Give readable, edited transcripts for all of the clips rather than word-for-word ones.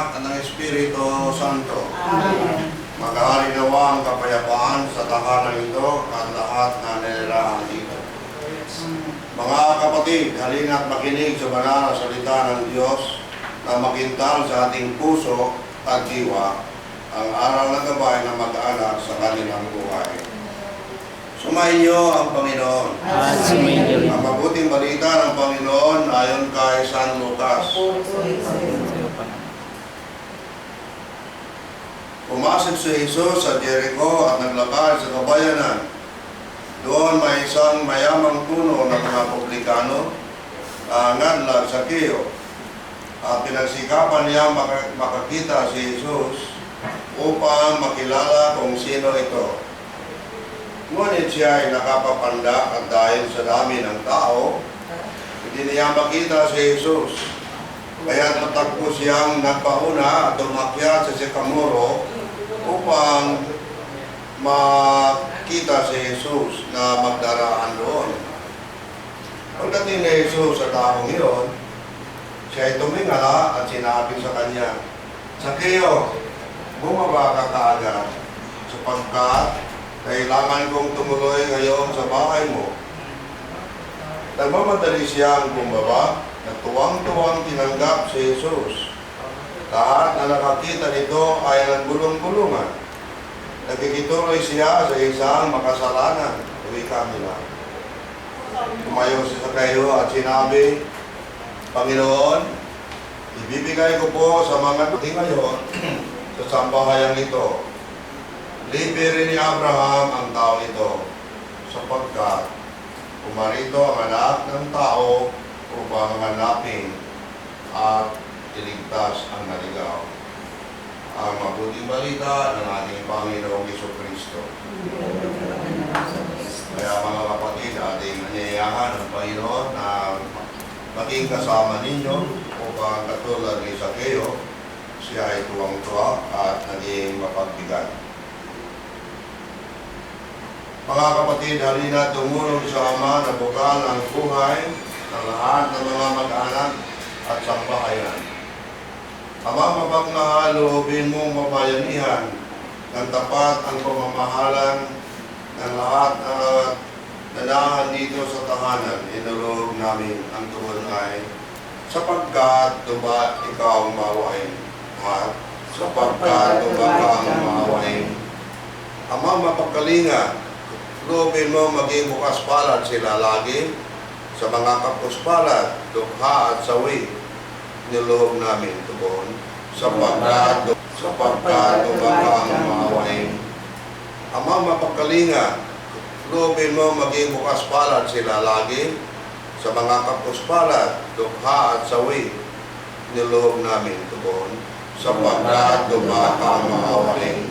Anak, at ng Espiritu Santo. Amen. Maghari nawa ang kapayapaan sa tahanan ito at lahat na nilirahan dito. Mga kapatid, halina't makinig sa banal na salita ng Diyos na makintal sa ating puso at diwa ang aral ng gabay na mag-anak sa kanilang buhay. Sumainyo ang Panginoon. At sumainyo rin. Ang mabuting balita ng Panginoon ayon kay San Lucas. Pumasok si Jesus sa Jericho at naglakad sa kabayanan. Doon may isang mayamang puno ng mga publikano na ngadlag sa Kiyo. At pinagsikapan niya makakita si Jesus upang makilala kung sino ito. Ngunit siya ay nakapapanda at dahil sa dami ng tao, hindi niya makita si Jesus. Kaya natagpo siyang nagpauna at umakyat sa sikamoro upang makita si Jesus na magdaraan doon. Pagdating ni Jesus sa taong iyon, siya ay tumingala at sinabi sa kanya, "Sakeo, bumaba ka kaagad, sapagkat kailangan kong tumuloy ngayon sa bahay mo." Nagmamadali siyang bumaba at tuwang-tuwang tinanggap si Jesus. Lahat na nakakita nito ay nagbulong-bulungan. Nagkikituloy siya sa isang makasalanan. Uwi kami lang. Tumayo si Sakeo at sinabi, "Panginoon, ibibigay ko po sa mga duting ngayon sa sambahayan ito. Libre rin ni Abraham ang tao ito, sapagkat pumarito ang anak ng tao upang hanapin at iligtas ang naligaw." Ang mabuting balita ng ating Panginoong Jesucristo. Kaya mga kapatid, ating nanyayahan ng Panginoon na maging kasama ninyo upang katulad ni Sakeo, siya ay tuwang-tuwa at naging mapagbigat. Mga kapatid, halina tumulong sa Ama na bukal ang buhay ng lahat ng mga mag-anak at sambahayan. Ama, mapagmahal, loobin mong mabayanihan ng tapat ang pamamahalan ng lahat na nanahan dito sa tahanan. Inulog namin ang tunay sapagkat tuba ikaw ang maawain. At sapagkat tuba ka ang maawain. Ama, mapagkalinga, loobin mo maging bukas palad sila lagi sa mga kapuspalad, dukha at sawi. Niloob namin tugon sapagkat tuba ka ang maawain. Ama, mapagkalinga, loobin mo maging bukas palad sila lagi sa mga kapuspalad, dukha at sawi. Niloob namin tugon sapagkat tuba ka ang maawain.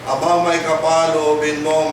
Ama, may kapal, loobin mo